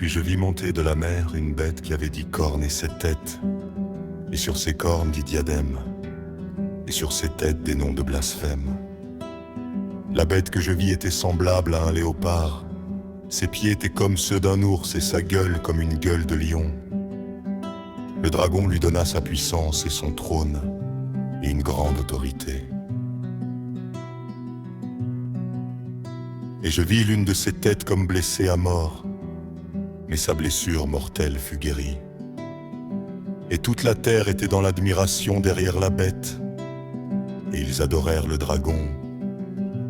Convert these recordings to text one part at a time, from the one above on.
Puis je vis monter de la mer une bête qui avait 10 cornes et 7 têtes, et sur ses cornes 10 diadèmes, et sur ses têtes des noms de blasphème. La bête que je vis était semblable à un léopard, ses pieds étaient comme ceux d'un ours et sa gueule comme une gueule de lion. Le dragon lui donna sa puissance et son trône et une grande autorité. Et je vis l'une de ses têtes comme blessée à mort, mais sa blessure mortelle fut guérie. Et toute la terre était dans l'admiration derrière la bête, et ils adorèrent le dragon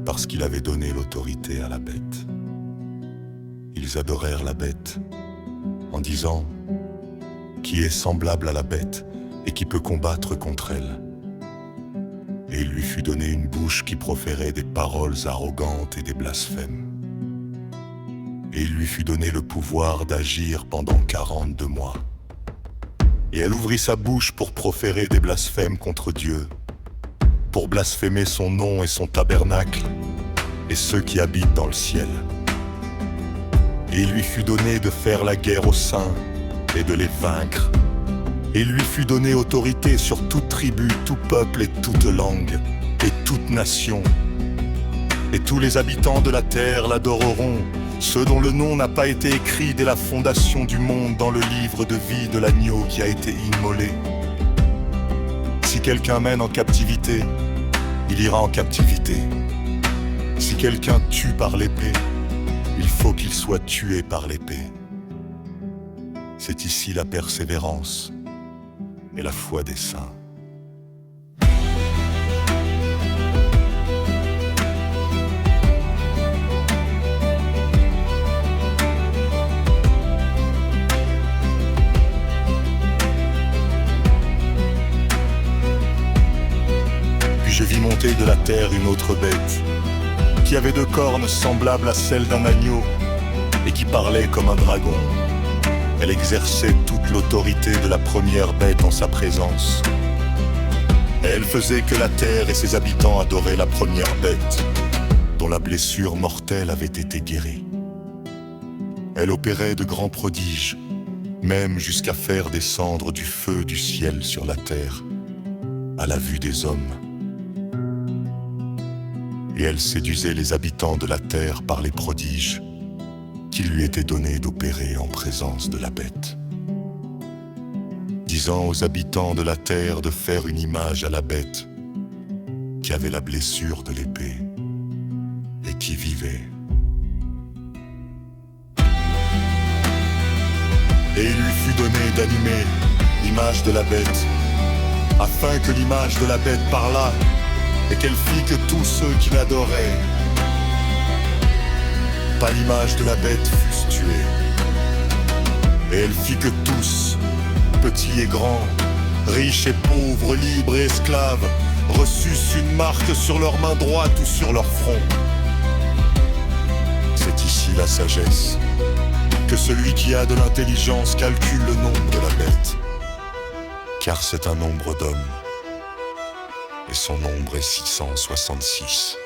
parce qu'il avait donné l'autorité à la bête. Ils adorèrent la bête en disant « Qui est semblable à la bête et qui peut combattre contre elle ?» Et il lui fut donné une bouche qui proférait des paroles arrogantes et des blasphèmes. Et il lui fut donné le pouvoir d'agir pendant 42 mois. Et elle ouvrit sa bouche pour proférer des blasphèmes contre Dieu, pour blasphémer son nom et son tabernacle, et ceux qui habitent dans le ciel. Et il lui fut donné de faire la guerre aux saints et de les vaincre. Et il lui fut donné autorité sur toute tribu, tout peuple et toute langue, et toute nation. Et tous les habitants de la terre l'adoreront, ceux dont le nom n'a pas été écrit dès la fondation du monde dans le livre de vie de l'agneau qui a été immolé. Si quelqu'un mène en captivité, il ira en captivité. Si quelqu'un tue par l'épée, il faut qu'il soit tué par l'épée. C'est ici la persévérance et la foi des saints. Puis je vis monter de la terre une autre bête, qui avait 2 cornes semblables à celles d'un agneau, et qui parlait comme un dragon. Elle exerçait toute l'autorité de la première bête en sa présence. Et elle faisait que la terre et ses habitants adoraient la première bête, dont la blessure mortelle avait été guérie. Elle opérait de grands prodiges, même jusqu'à faire descendre du feu du ciel sur la terre, à la vue des hommes. Et elle séduisait les habitants de la terre par les prodiges qu'il lui était donné d'opérer en présence de la bête, disant aux habitants de la terre de faire une image à la bête qui avait la blessure de l'épée et qui vivait. Et il lui fut donné d'animer l'image de la bête, afin que l'image de la bête parlât et qu'elle fit que tous ceux qui l'adoraient par l'image de la bête fussent tués. Et elle fit que tous, petits et grands, riches et pauvres, libres et esclaves, reçussent une marque sur leur main droite ou sur leur front. C'est ici la sagesse, que celui qui a de l'intelligence calcule le nombre de la bête, car c'est un nombre d'hommes, et son nombre est 666.